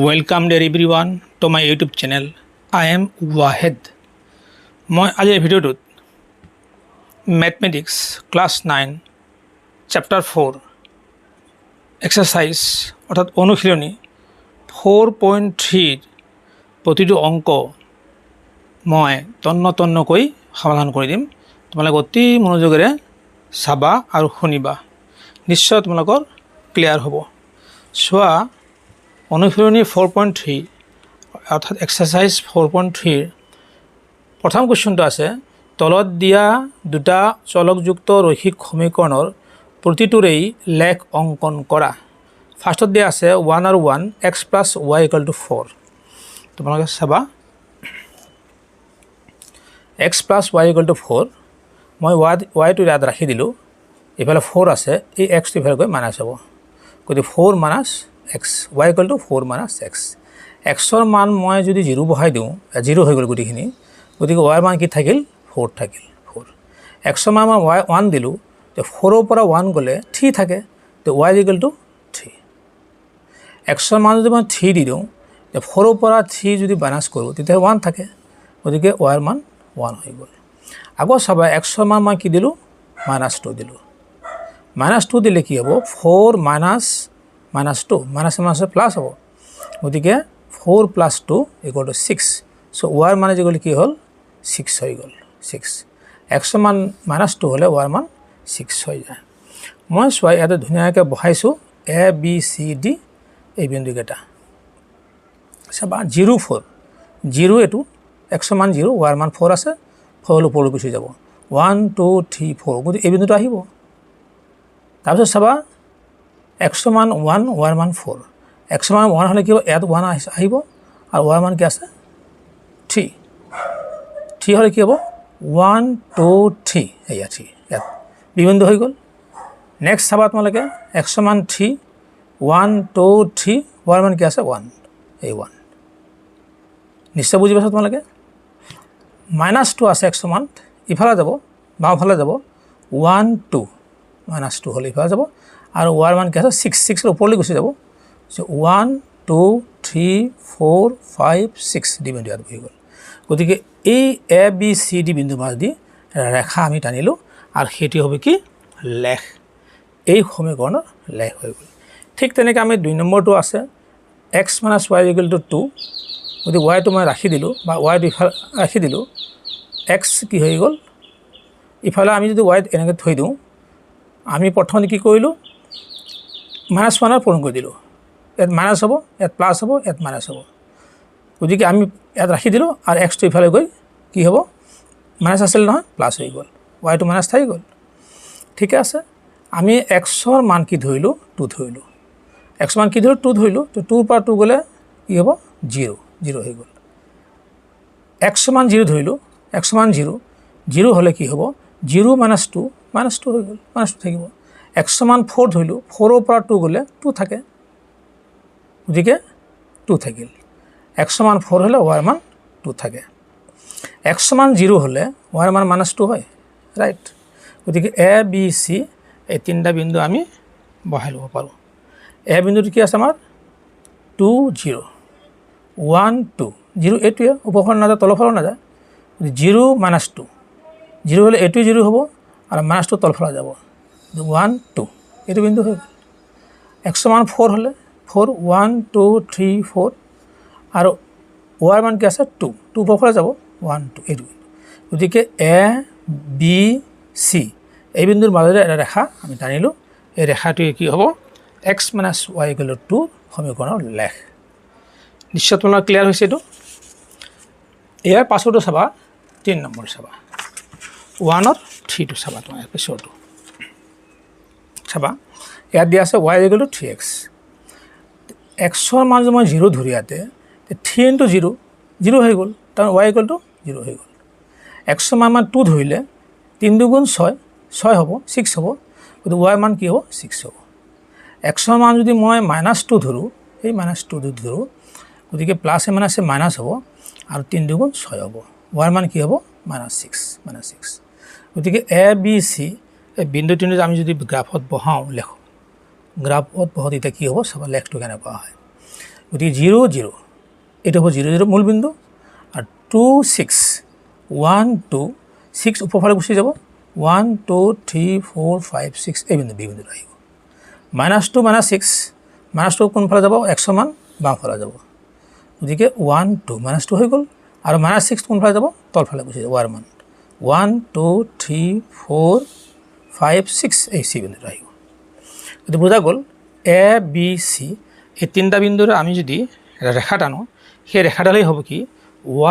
Welcome dear everyone to my YouTube channel. I am Wahed. মই আজিৰ ভিডিঅ'টোত mathematics class 9 chapter 4 exercise অৰ্থাৎ অনুশীলনী 4.3 প্ৰতিটো অংক মই তন্নকৈ সমাধান কৰি দিম। তোমালোকে অতি মনোযোগেৰে চাবা আৰু শুনিবা, নিশ্চয় তোমালোকৰ ক্লিয়াৰ হ'ব। চোৱা, অনুশীলনী 4.3 অৰ্থাৎ এক্সাৰচাইজ 4.3 প্ৰথম কুৱেশ্যনটো আছে, তলত দিয়া দুটা চলকযুক্ত ৰৈখিক সমীকৰণৰ প্ৰতিটোৰেই লেখ অংকন কৰা। ফাৰ্ষ্টত দিয়া আছে 1 আৰু 1 x plus y equal to 4। তোমালোকে চাবা x plus y equal to 4, মই yটো ইয়াত ৰাখি দিলোঁ, এইফালে 4 আছে, এই xটো ইফালে গৈ মাইনাছ হ'ব, গতিকে 4 minus x, y equal to 4 minus x। xৰ মান মই যদি 0 বহাই দিওঁ, 0 হৈ গ'ল গোটেইখিনি, গতিকে y মান কি থাকিল 4 থাকিল 4। xৰ মান মই 1 দিলোঁ, তো 4ৰ পৰা 1 গ'লে 3 থাকে, তো y equal to 3। xৰ মান যদি মই 3 দি দিওঁ, তো 4ৰ পৰা 3 যদি মাইনাছ কৰোঁ তেতিয়া 1 থাকে, গতিকে y মান 1 হৈ গ'ল। আকৌ চাবা xৰ মান মই কি দিলোঁ -2 দিলোঁ। -2 দিলে কি হ'ব, 4 minus -2 মাইনাছ প্লাছ হ'ব, গতিকে 4 plus 2 equal to 6। So' y মান ইকুৱেল কি হ'ল 6 হৈ গ'ল 6। xৰ মান -2 হ'লে y মান 6 হৈ যায়। মই চোৱা ইয়াতে ধুনীয়াকৈ বহাইছোঁ a b c d এই বিন্দুকেইটা। চাবা 0 4 0 এইটো, xৰ মান 0, y মান 4 আছে, 4 হ'লে ওপৰলৈ গুচি যাব, 1 2 3 4, গতিকে এই বিন্দুটো আহিব। তাৰপিছত চাবা xৰ মান 1, y মান 4, xৰ মান 1 হ'লে কি হ'ব, ইয়াত 1 আহিব, আৰু y মান কি আছে 3, 3 হ'লে কি হ'ব 1 2 3, এয়া 3, ইয়াত বিবিন্দু হৈ গ'ল। নেক্সট চাবা তোমালোকে xৰ মান 3, 1 2 3, y মান কি আছে 1, এই 1, নিশ্চয় বুজি পাইছা তোমালোকে। -2 আছে xৰ মান, ইফালে যাব, বাওঁফালে যাব, 1 2, -2 হ'লে ইফালে যাব, আৰু y মান কি আছে 6, 6ৰ ওপৰলৈ গুচি যাব। চ' 1 2 3 4 5 6 ডি বিন্দু ইয়াত বহি গ'ল। গতিকে এই এ বি চি ডি বিন্দু মাজেদি ৰেখা আমি টানিলোঁ, আৰু সেইটো হ'ব কি লেখ, এই সমীকৰণৰ লেখ হৈ গ'ল। ঠিক তেনেকৈ আমি 2 নম্বৰটো আছে x minus y equal to 2, গতিকে ৱাইটো মই ৰাখি দিলোঁ, বা ৱাইটো ইফালে ৰাখি দিলোঁ, x কি হৈ গ'ল, ইফালে আমি যদি ৱাইট এনেকৈ থৈ দিওঁ, আমি প্ৰথমতে কি কৰিলোঁ -1 পূৰণ কৰি দিলোঁ, ইয়াত মাইনাছ হ'ব, ইয়াত প্লাছ হ'ব, ইয়াত মাইনাছ হ'ব, গতিকে আমি ইয়াত ৰাখি দিলোঁ, আৰু এক্সটো ইফালে গৈ কি হ'ব, মাইনাছ আছিল নহয় প্লাছ হৈ গ'ল, ৱাইটো মাইনাছ থাকি গ'ল। ঠিকে আছে, আমি এক্সৰ মান কি ধৰিলোঁ 2 ধৰিলোঁ, এক্সৰ মান কি ধৰিলোঁ 2 ধৰিলোঁ, তো 2ৰ পৰা 2 গ'লে কি হ'ব 0, 0 হৈ গ'ল। এক্সৰ মান 0 ধৰিলোঁ, এক্সৰ মান 0, 0 হ'লে কি হ'ব 0 - 2, -2 হৈ গ'ল, -2 থাকিব। এক্সৰ মান 4 ধৰিলোঁ, 4ৰ পৰা 2 গ'লে 2 থাকে, গতিকে 2 থাকিল। এক্সৰ মান 4 হ'লে y মান 2 থাকে। এক্সৰ মান 0 হ'লে y মান -2 হয়, ৰাইট। গতিকে এ বি চি এই 3টা বিন্দু আমি বহাই ল'ব পাৰোঁ। এ বিন্দুটো কি আছে আমাৰ 2 0 1 2, 0 এইটোৱে, ওপৰফালে নাযায় তলফালেও নাযায়, 0 - 2, 0 হ'লে এইটোৱে 0 হ'ব, আৰু -2 তলফালে যাব, 1 2, এইটো বিন্দু হৈ গ'ল। এক্সৰ মান 4 হ'লে 4 1 2 3 4, আৰু y মান কি আছে 2, 2 ওপৰফালে যাব 1 2, এইটো বিন্দু। গতিকে এ বি চি এই বিন্দুৰ মাজেৰে এটা ৰেখা আমি টানিলোঁ, এই ৰেখাটোৱে কি হ'ব x minus y equal to 2 সমীকৰণৰ লেখ। নিশ্চয় তোমাৰ ক্লিয়াৰ হৈছে এইটো। ইয়াৰ পাছতো চাবা 3 নম্বৰ চাবা, 1ৰ 3টো চাবা, তোমাৰ ইয়াৰ পিছৰটো চাবা, ইয়াত দিয়া আছে y equal to 3x। এক্সৰ মান যদি মই 0 ধৰি ইয়াতে, 3 × 0, 0 হৈ গ'ল, তাৰ y equal to 0 হৈ গ'ল। এক্সৰ মান 2 ধৰিলে, 3 2 গুণ 6, 6 হ'ব, 6 হ'ব, গতিকে y মান কি হ'ব 6 হ'ব। এক্সৰ মান যদি মই -2 ধৰোঁ, এই -2 ধৰোঁ, গতিকে প্লাছে মাইনাছে মাইনাছ হ'ব, আৰু 3 2 গুণ 6 হ'ব, y মান কি হ'ব -6। গতিকে এ বি চি এই বিন্দু তিনিটো আমি যদি গ্ৰাফত বহাওঁ, লেখোঁ গ্ৰাফত বহাওঁ, তেতিয়া কি হ'ব চাবা লেখটো কেনেকুৱা হয়। গতিকে 0 0 এইটো হ'ব 0 0 মূল বিন্দু আৰু 2 6 1 2 6 উপৰফালে গুচি যাব 1 2 3 4 5 6 এই বিন্দু বি বিন্দুত আহিব -2 -6 -2 কোনফালে যাব 100 মান বামফালে যাব গতিকে 1 2 -2 হৈ গ'ল আৰু -6 কোনফালে যাব তলফালে গুচি যাব y মান 1 2 3 4 5 6 এই চি বিন্দুত আহিব গতিকে বুজা গ'ল এ বি চি এই তিনিটা বিন্দুৰে আমি যদি এটা ৰেখা টানো সেই ৰেখাডালেই হ'ব কি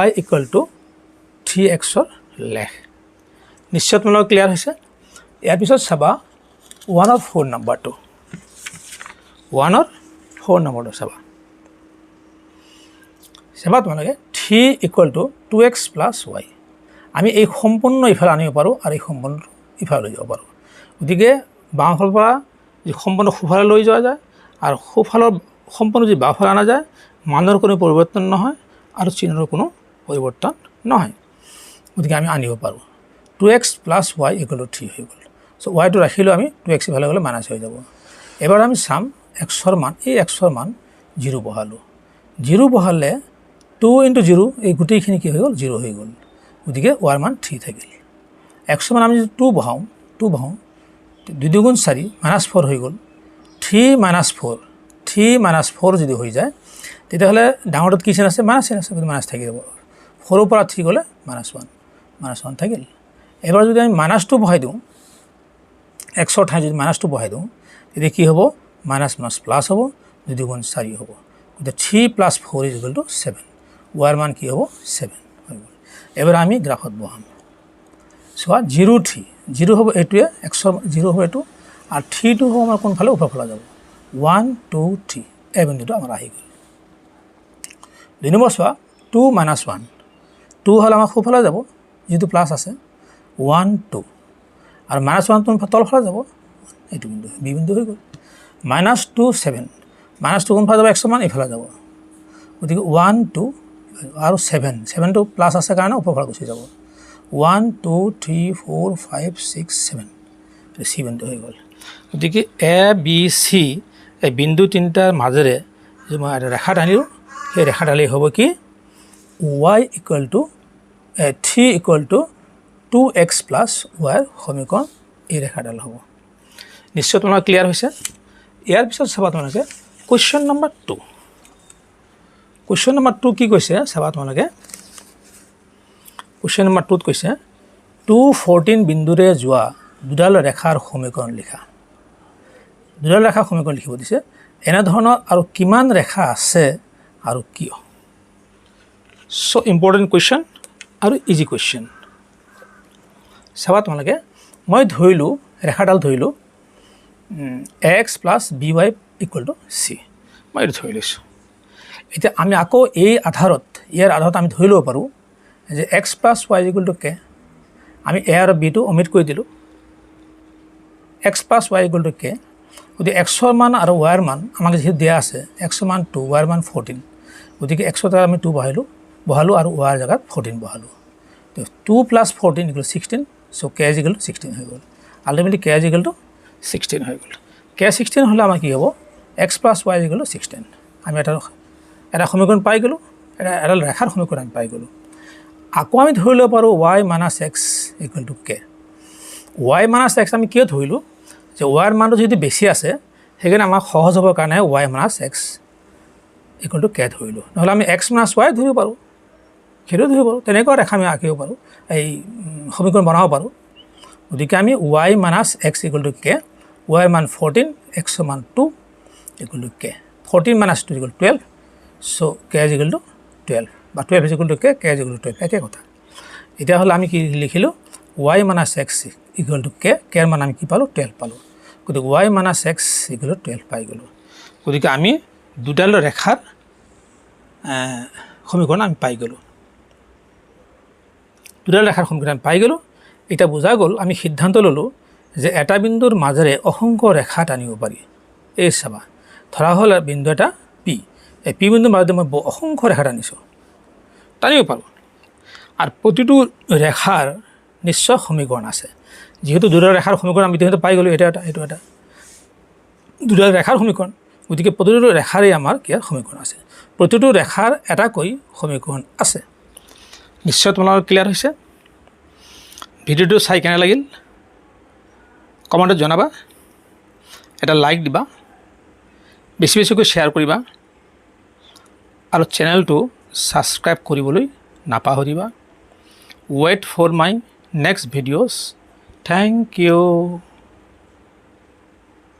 y = 3x লেখ নিশ্চয় তোমালোকৰ ক্লিয়াৰ হৈছে ইয়াৰ পিছত চাবা 1 of 4 নম্বৰটো 1 of 4 নম্বৰটো চাবা তোমালোকে 3 = 2x + y আমি এই সম্পূৰ্ণ ইফালে আনিব পাৰোঁ আৰু এই সম্পূৰ্ণ ইফালে লৈ যাব পাৰোঁ গতিকে বাওঁফালৰ পৰা যদি সম্পূৰ্ণ সোঁফালে লৈ যোৱা যায় আৰু সোঁফালৰ সম্পূৰ্ণ যদি বাওঁফালে অনা যায় মানৰ কোনো পৰিৱৰ্তন নহয় আৰু চিহ্নৰ কোনো পৰিৱৰ্তন নহয় গতিকে আমি আনিব পাৰোঁ 2x + y = 3 হৈ গ'ল চ' ৱাইটো ৰাখিলেও আমি 2x ইফালে গ'লে মাইনাছ হৈ যাব এবাৰ আমি চাম xৰ মান এই xৰ মান 0 বহালোঁ 0 বহালে 2 × 0 এই গোটেইখিনি কি হৈ গ'ল 0 হৈ গ'ল গতিকে y মান 3 থাকিল xৰ মান আমি যদি 2 বহাওঁ 2 বহাওঁ 2 × 4 -4 হৈ গ'ল 3 - 4 3 - 4 যদি হৈ যায় তেতিয়াহ'লে ডাঙৰটোত কি চিন আছে মাইনাছ চিন আছে গতিকে মাইনাছ থাকি যাব 4ৰ পৰা 3 গ'লে -1 থাকিল এবাৰ যদি আমি -2 বহাই দিওঁ xৰ ঠাইত যদি -2 বহাই দিওঁ তেতিয়া কি হ'ব -+ প্লাছ হ'ব 2 × 4 হ'ব গতিকে 3 + 4 = 7 y মান কি হ'ব 7 হৈ গ'ল এবাৰ আমি গ্ৰাফত বহাম চোৱা 0 3 0 হ'ব এইটোৱে xৰ 0 হ'ব এইটো আৰু 3টো হ'ব আমাৰ কোনফালে ওপৰফালে যাব 1 2 3 এই বিন্দুটো আমাৰ আহি গ'ল 2 নম্বৰ চোৱা 2 - 1 2 হ'লে আমাৰ সোঁফালে যাব যিটো প্লাছ আছে 1 2 আৰু -1 তলফালে যাব এইটো বিন্দু বি বিন্দু হৈ গ'ল -2 7 -2 কোনফালে যাব 100 মান ইফালে যাব গতিকে 1 2 আৰু 7টো প্লাছ আছে কাৰণে ওপৰফালে গুচি যাব 1 2 3 4 5 6 7 চি বিন্দু হৈ গ'ল গতিকে এ বি চি এই বিন্দু তিনিটাৰ মাজেৰে যে মই এটা ৰেখা টানিলোঁ সেই ৰেখাডালেই হ'ব কি y = 3 = 2x + y সমীকৰণ এই ৰেখাডাল হ'ব নিশ্চয় তোমালোকৰ ক্লিয়াৰ হৈছে ইয়াৰ পিছত চাবা তোমালোকে কুৱেশ্যন নম্বৰ 2 কুৱেশ্যন নম্বৰ 2 কি কৈছে চাবা তোমালোকে কুৱেশ্যন নম্বৰ 2ত কৈছে 214 বিন্দুৰে যোৱা দুডাল ৰেখাৰ সমীকৰণ লিখা দুডাল ৰেখাৰ সমীকৰণ লিখিব দিছে এনেধৰণৰ আৰু কিমান ৰেখা আছে আৰু কিয় চ' ইম্পৰ্টেণ্ট কুৱেশ্যন আৰু ইজি কুৱেশ্যন চাবা তোমালোকে মই ধৰিলোঁ ৰেখাডাল ধৰিলোঁ x + by = c মই এইটো ধৰি লৈছোঁ এতিয়া আমি আকৌ ইয়াৰ আধাৰত আমি ধৰি ল'ব পাৰোঁ যে x + y = k আমি a আৰু bটো অমিট কৰি দিলোঁ x + y = k গতিকে xৰ মান আৰু yৰ মান আমাক যিহেতু দিয়া আছে xৰ মান 2 yৰ মান 14 গতিকে xৰ জেগাত আমি 2 বহালোঁ আৰু yৰ জেগাত 14 বহালোঁ 2 + 14 = 16 চ' k = 16 হৈ গ'ল আল্টিমেটলি k = 16 হৈ গ'ল k 16 হ'লে আমাৰ কি হ'ব x + y = 16 আমি এটা সমীকৰণ পাই গ'লোঁ এটা ৰেখাৰ সমীকৰণ আমি পাই গ'লোঁ আকৌ আমি ধৰি ল'ব পাৰোঁ y - x = k y - x আমি কিয় ধৰিলোঁ যে yৰ মানটো যদি বেছি আছে সেইকাৰণে আমাক সহজ হ'বৰ কাৰণে y - x = k ধৰিলোঁ নহ'লে আমি x - y ধৰিব পাৰোঁ সেইটো ধৰিব পাৰোঁ তেনেকুৱা ৰেখা আমি আঁকিব পাৰোঁ এই সমীকৰণ বনাব পাৰোঁ গতিকে আমি y - x = k yৰ মান 14 xৰ মান 2 = k 14 - 2 = 12 চ' k = 12 বা 12 = k k = 12 একে কথা এতিয়াহ'লে আমি কি লিখিলোঁ y - x = k ৰ মান আমি কি পালোঁ 12 পালোঁ গতিকে y - x = 12 পাই গ'লোঁ গতিকে আমি দুডাল ৰেখাৰ সমীকৰণ আমি পাই গ'লোঁ এতিয়া বুজা গ'ল আমি সিদ্ধান্ত ল'লোঁ যে এটা বিন্দুৰ মাজেৰে অসংখ্য ৰেখা টানিব পাৰি এই চাবা ধৰা হ'ল বিন্দু এটা P এই P বিন্দুৰ মাজতে মই অসংখ্য ৰেখা টানিব পাৰোঁ আৰু প্ৰতিটো ৰেখাৰ নিশ্চয় সমীকৰণ আছে যেহেতু দুডাল ৰেখাৰ সমীকৰণ আমি ইতিমধ্যে পাই গ'লোঁ এইটো এটা দুডাল ৰেখাৰ সমীকৰণ গতিকে প্ৰতিটো ৰেখাৰেই আমাৰ কি সমীকৰণ আছে প্ৰতিটো ৰেখাৰ এটাকৈ সমীকৰণ আছে। নিশ্চয় তোমালোকৰ ক্লিয়াৰ হৈছে। ভিডিঅ'টো চাই কেনে লাগিল কমেণ্টত জনাবা, এটা লাইক দিবা, বেছি বেছিকৈ শ্বেয়াৰ কৰিবা আৰু চেনেলটো ছাবস্ক্ৰাইব কৰিবলৈ নাপাহৰিবা। Wait for my next videos. Thank U.